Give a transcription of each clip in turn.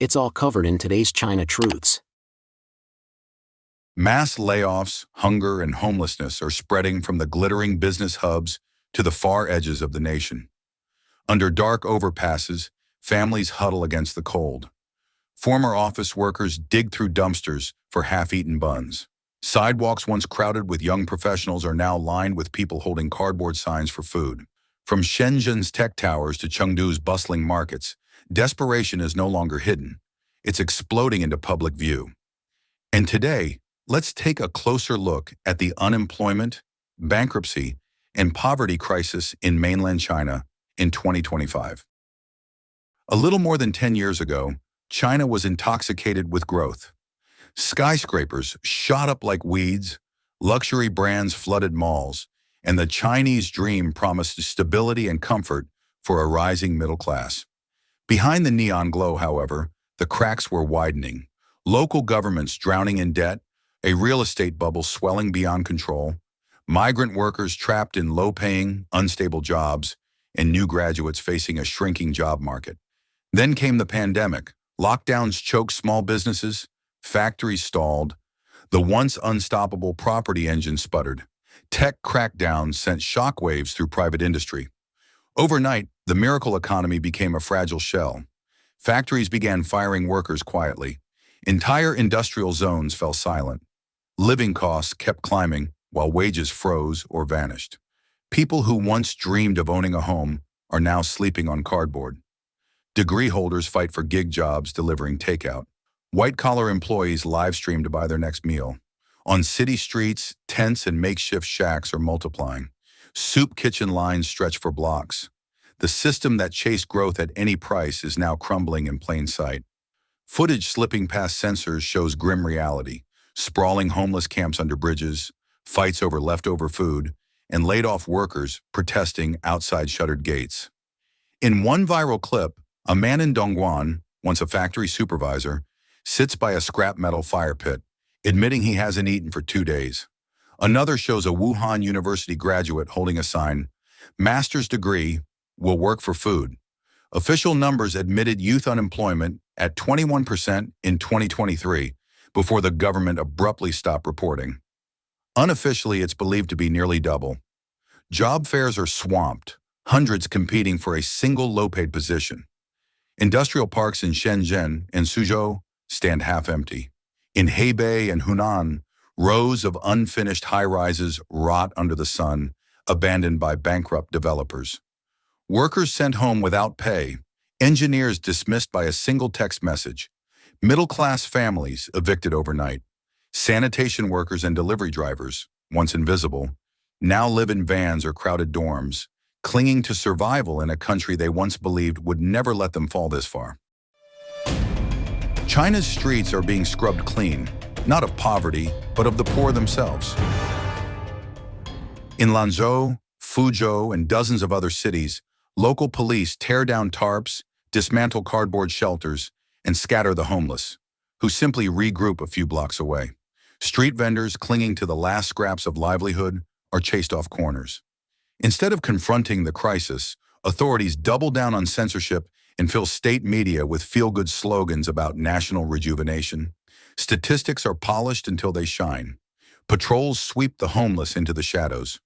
It's all covered in today's China Truths. Mass layoffs, hunger, and homelessness are spreading from the glittering business hubs to the far edges of the nation. Under dark overpasses, families huddle against the cold. Former office workers dig through dumpsters for half-eaten buns. Sidewalks once crowded with young professionals are now lined with people holding cardboard signs for food. From Shenzhen's tech towers to Chengdu's bustling markets, desperation is no longer hidden. It's exploding into public view. And today, let's take a closer look at the unemployment, bankruptcy, and poverty crisis in mainland China in 2025. A little more than 10 years ago, China was intoxicated with growth. Skyscrapers shot up like weeds, luxury brands flooded malls, and the Chinese dream promised stability and comfort for a rising middle class. Behind the neon glow, however, the cracks were widening. Local governments drowning in debt, a real estate bubble swelling beyond control, migrant workers trapped in low-paying, unstable jobs, and new graduates facing a shrinking job market. Then came the pandemic. Lockdowns choked small businesses, factories stalled, the once unstoppable property engine sputtered. Tech crackdowns sent shockwaves through private industry. Overnight, the miracle economy became a fragile shell. Factories began firing workers quietly. Entire industrial zones fell silent. Living costs kept climbing while wages froze or vanished. People who once dreamed of owning a home are now sleeping on cardboard. Degree holders fight for gig jobs delivering takeout. White-collar employees live-stream to buy their next meal. On city streets, tents and makeshift shacks are multiplying. Soup kitchen lines stretch for blocks. The system that chased growth at any price is now crumbling in plain sight. Footage slipping past sensors shows grim reality. Sprawling homeless camps under bridges, fights over leftover food, and laid-off workers protesting outside shuttered gates. In one viral clip, a man in Dongguan, once a factory supervisor, sits by a scrap metal fire pit, admitting he hasn't eaten for 2 days. Another shows a Wuhan University graduate holding a sign, "Master's degree, will work for food." Official numbers admitted youth unemployment at 21% in 2023, before the government abruptly stopped reporting. Unofficially, it's believed to be nearly double. Job fairs are swamped, hundreds competing for a single low-paid position. Industrial parks in Shenzhen and Suzhou stand half-empty. In Hebei and Hunan, rows of unfinished high-rises rot under the sun, abandoned by bankrupt developers. Workers sent home without pay, engineers dismissed by a single text message, middle-class families evicted overnight. Sanitation workers and delivery drivers, once invisible, now live in vans or crowded dorms, clinging to survival in a country they once believed would never let them fall this far. China's streets are being scrubbed clean, not of poverty, but of the poor themselves. In Lanzhou, Fuzhou, and dozens of other cities, local police tear down tarps, dismantle cardboard shelters, and scatter the homeless, who simply regroup a few blocks away. Street vendors clinging to the last scraps of livelihood are chased off corners. Instead of confronting the crisis, authorities double down on censorship and fill state media with feel-good slogans about national rejuvenation. Statistics are polished until they shine. Patrols sweep the homeless into the shadows.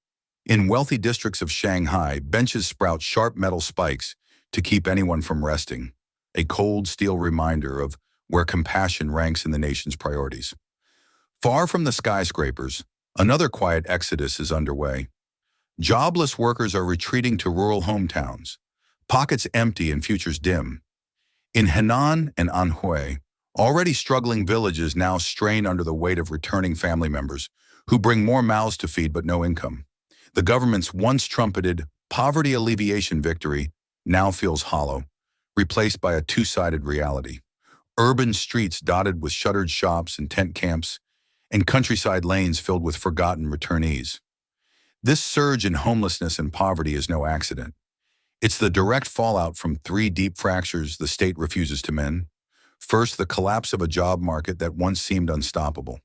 In wealthy districts of Shanghai, benches sprout sharp metal spikes to keep anyone from resting, a cold steel reminder of where compassion ranks in the nation's priorities. Far from the skyscrapers, another quiet exodus is underway. Jobless workers are retreating to rural hometowns, pockets empty and futures dim. In Henan and Anhui, already struggling villages now strain under the weight of returning family members who bring more mouths to feed but no income. The government's once trumpeted poverty alleviation victory now feels hollow, replaced by a two-sided reality. Urban streets dotted with shuttered shops and tent camps, and countryside lanes filled with forgotten returnees. This surge in homelessness and poverty is no accident. It's the direct fallout from 3 deep fractures the state refuses to mend. First, the collapse of a job market that once seemed unstoppable.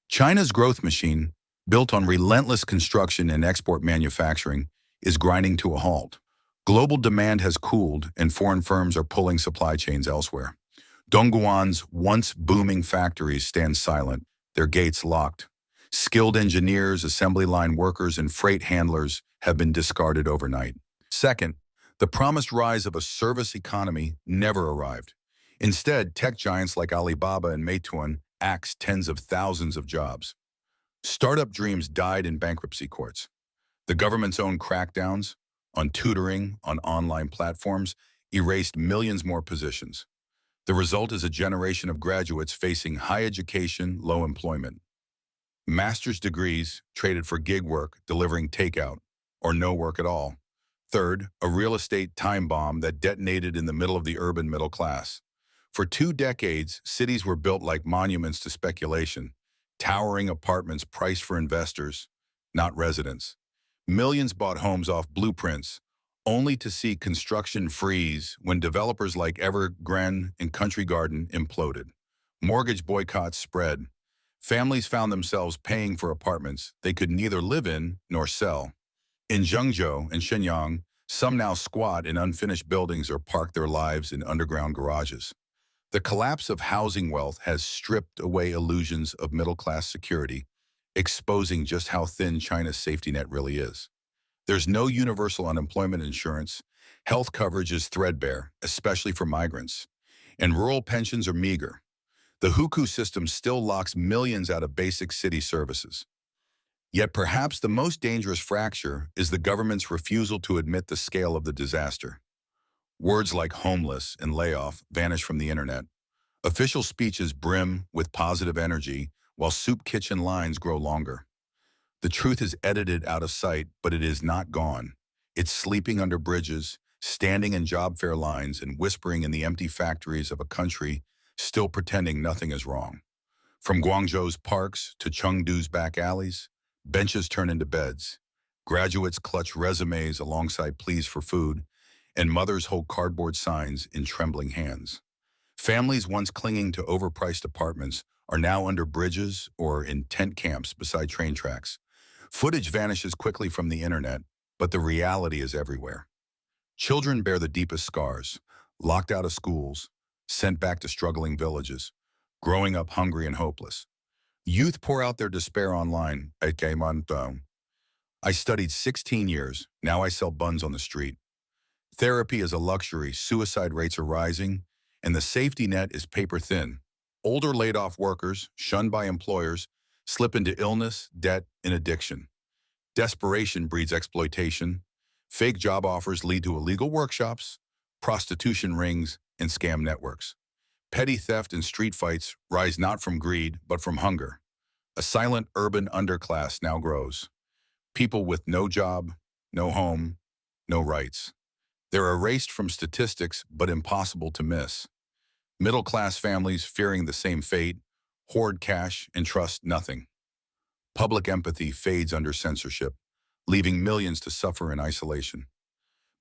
China's growth machine, built on relentless construction and export manufacturing, is grinding to a halt. Global demand has cooled, and foreign firms are pulling supply chains elsewhere. Dongguan's once booming factories stand silent, their gates locked. Skilled engineers, assembly line workers, and freight handlers have been discarded overnight. Second, the promised rise of a service economy never arrived. Instead, tech giants like Alibaba and Meituan axed tens of thousands of jobs. Startup dreams died in bankruptcy courts. The government's own crackdowns on tutoring on online platforms erased millions more positions. The result is a generation of graduates facing high education, low employment. Master's degrees traded for gig work, delivering takeout, or no work at all. Third, a real estate time bomb that detonated in the middle of the urban middle class. For 2 decades, cities were built like monuments to speculation, towering apartments priced for investors, not residents. Millions bought homes off blueprints, only to see construction freeze when developers like Evergrande and Country Garden imploded. Mortgage boycotts spread. Families found themselves paying for apartments they could neither live in nor sell. In Zhengzhou and Shenyang, some now squat in unfinished buildings or park their lives in underground garages. The collapse of housing wealth has stripped away illusions of middle-class security, exposing just how thin China's safety net really is. There's no universal unemployment insurance. Health coverage is threadbare, especially for migrants. And rural pensions are meager. The hukou system still locks millions out of basic city services. Yet perhaps the most dangerous fracture is the government's refusal to admit the scale of the disaster. Words like homeless and layoff vanish from the internet. Official speeches brim with positive energy, while soup kitchen lines grow longer. The truth is edited out of sight, but it is not gone. It's sleeping under bridges, standing in job fair lines, and whispering in the empty factories of a country still pretending nothing is wrong. From Guangzhou's parks to Chengdu's back alleys, benches turn into beds. Graduates clutch resumes alongside pleas for food, and mothers hold cardboard signs in trembling hands. Families once clinging to overpriced apartments are now under bridges or in tent camps beside train tracks. Footage vanishes quickly from the internet, but the reality is everywhere. Children bear the deepest scars, locked out of schools, sent back to struggling villages, growing up hungry and hopeless. Youth pour out their despair online. I studied 16 years, now I sell buns on the street. Therapy is a luxury, suicide rates are rising, and the safety net is paper thin. Older laid-off workers, shunned by employers, slip into illness, debt, and addiction. Desperation breeds exploitation. Fake job offers lead to illegal workshops, prostitution rings, and scam networks. Petty theft and street fights rise not from greed, but from hunger. A silent urban underclass now grows. People with no job, no home, no rights. They're erased from statistics, but impossible to miss. Middle-class families fearing the same fate, hoard cash and trust nothing. Public empathy fades under censorship, leaving millions to suffer in isolation.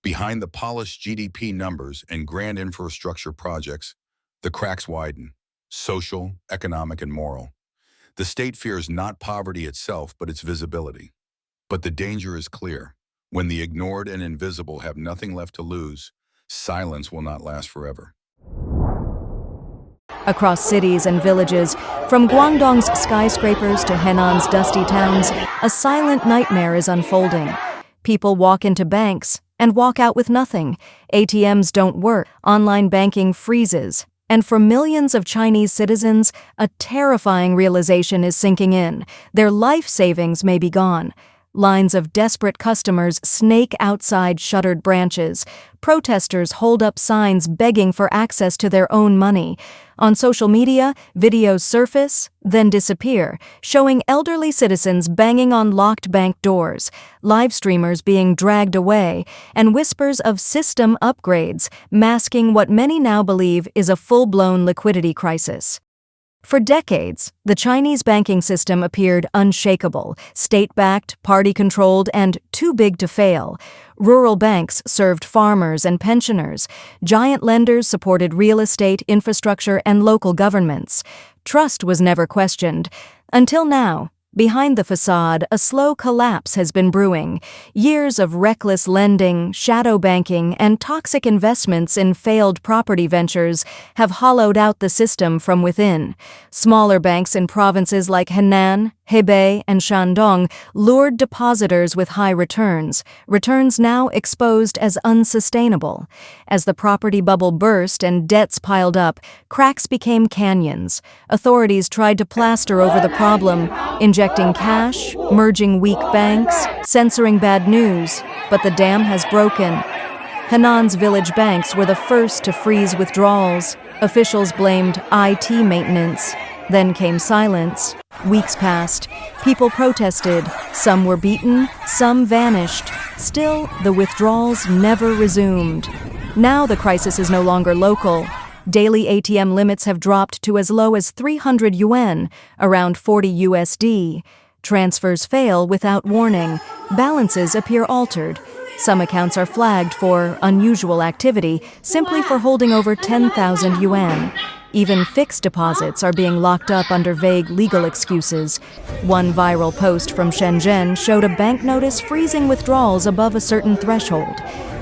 Behind the polished GDP numbers and grand infrastructure projects, the cracks widen, social, economic, and moral. The state fears not poverty itself, but its visibility. But the danger is clear. When the ignored and invisible have nothing left to lose, silence will not last forever. Across cities and villages, from Guangdong's skyscrapers to Henan's dusty towns, a silent nightmare is unfolding. People walk into banks and walk out with nothing. ATMs don't work, online banking freezes, and for millions of Chinese citizens, a terrifying realization is sinking in. Their life savings may be gone. Lines of desperate customers snake outside shuttered branches. Protesters hold up signs begging for access to their own money. On social media, videos surface, then disappear, showing elderly citizens banging on locked bank doors, live streamers being dragged away, and whispers of system upgrades, masking what many now believe is a full-blown liquidity crisis. For decades, the Chinese banking system appeared unshakable, state-backed, party-controlled, and too big to fail. Rural banks served farmers and pensioners. Giant lenders supported real estate, infrastructure, and local governments. Trust was never questioned. Until now, Behind the facade, a slow collapse has been brewing. Years of reckless lending, shadow banking, and toxic investments in failed property ventures have hollowed out the system from within. Smaller banks in provinces like Henan, Hebei, and Shandong lured depositors with high returns now exposed as unsustainable. As the property bubble burst and debts piled up, cracks became canyons. Authorities tried to plaster over the problem, injecting cash, merging weak banks, censoring bad news, but the dam has broken. Henan's village banks were the first to freeze withdrawals. Officials blamed IT maintenance. Then came silence. Weeks passed. People protested. Some were beaten, some vanished. Still, the withdrawals never resumed. Now the crisis is no longer local. Daily ATM limits have dropped to as low as 300 yuan, around 40 USD. Transfers fail without warning. Balances appear altered. Some accounts are flagged for unusual activity simply for holding over 10,000 yuan. Even fixed deposits are being locked up under vague legal excuses. One viral post from Shenzhen showed a bank notice freezing withdrawals above a certain threshold.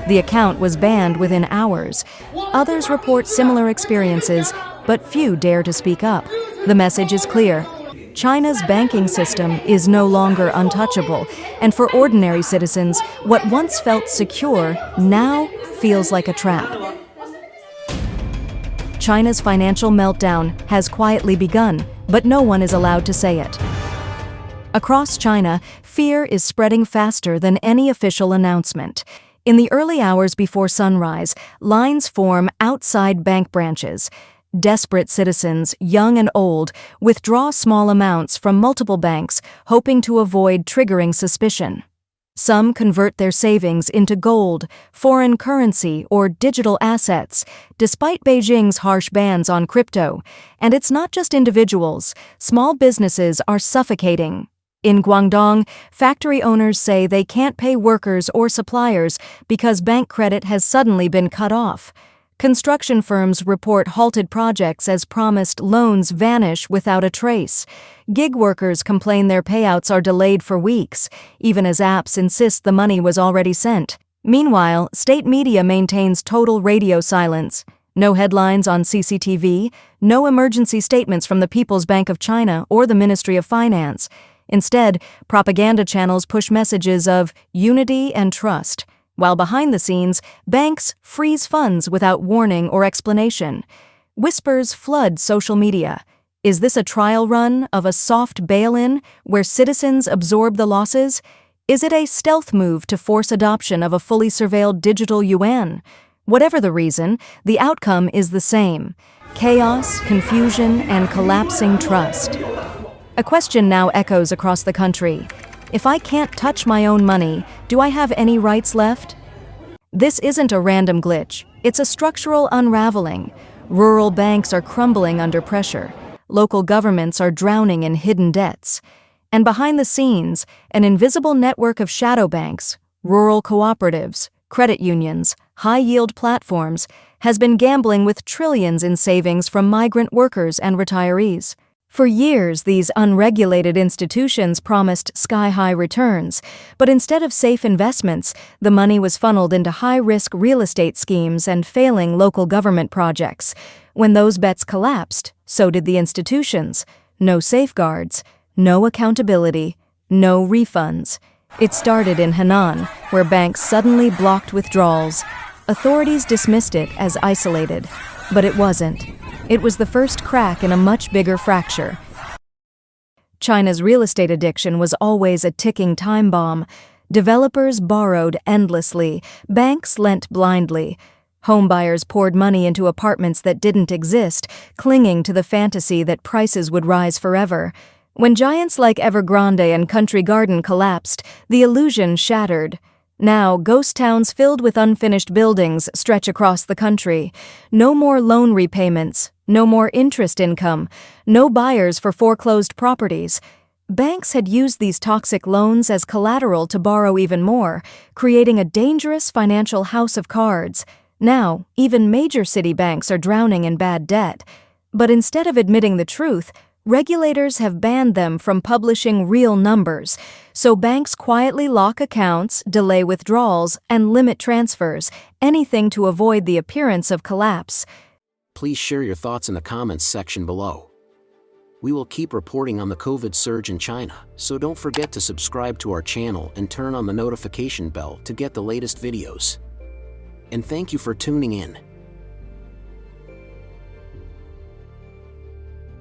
The account was banned within hours. Others report similar experiences, but few dare to speak up. The message is clear. China's banking system is no longer untouchable, and for ordinary citizens, what once felt secure now feels like a trap. China's financial meltdown has quietly begun, but no one is allowed to say it. Across China, fear is spreading faster than any official announcement. In the early hours before sunrise, lines form outside bank branches. Desperate citizens, young and old, withdraw small amounts from multiple banks, hoping to avoid triggering suspicion. Some convert their savings into gold, foreign currency, or digital assets, despite Beijing's harsh bans on crypto. And it's not just individuals. Small businesses are suffocating. In Guangdong, factory owners say they can't pay workers or suppliers because bank credit has suddenly been cut off. Construction firms report halted projects as promised loans vanish without a trace. Gig workers complain their payouts are delayed for weeks, even as apps insist the money was already sent. Meanwhile, state media maintains total radio silence. No headlines on CCTV, no emergency statements from the People's Bank of China or the Ministry of Finance. Instead, propaganda channels push messages of unity and trust, while behind the scenes, banks freeze funds without warning or explanation. Whispers flood social media. Is this a trial run of a soft bail-in where citizens absorb the losses? Is it a stealth move to force adoption of a fully surveilled digital yuan? Whatever the reason, the outcome is the same: chaos, confusion, and collapsing trust. A question now echoes across the country. If I can't touch my own money, do I have any rights left? This isn't a random glitch. It's a structural unraveling. Rural banks are crumbling under pressure. Local governments are drowning in hidden debts. And behind the scenes, an invisible network of shadow banks, rural cooperatives, credit unions, high-yield platforms, has been gambling with trillions in savings from migrant workers and retirees. For years, these unregulated institutions promised sky-high returns, but instead of safe investments, the money was funneled into high-risk real estate schemes and failing local government projects. When those bets collapsed, so did the institutions. No safeguards, no accountability, no refunds. It started in Henan, where banks suddenly blocked withdrawals. Authorities dismissed it as isolated, but it wasn't. It was the first crack in a much bigger fracture. China's real estate addiction was always a ticking time bomb. Developers borrowed endlessly, banks lent blindly. Homebuyers poured money into apartments that didn't exist, clinging to the fantasy that prices would rise forever. When giants like Evergrande and Country Garden collapsed, the illusion shattered. Now, ghost towns filled with unfinished buildings stretch across the country. No more loan repayments, no more interest income, no buyers for foreclosed properties. Banks had used these toxic loans as collateral to borrow even more, creating a dangerous financial house of cards. Now, even major city banks are drowning in bad debt. But instead of admitting the truth, Regulators have banned them from publishing real numbers, so banks quietly lock accounts, delay withdrawals, and limit transfers, anything to avoid the appearance of collapse. Please share your thoughts in the comments section below. We will keep reporting on the COVID surge in China, so don't forget to subscribe to our channel and turn on the notification bell to get the latest videos. And thank you for tuning in.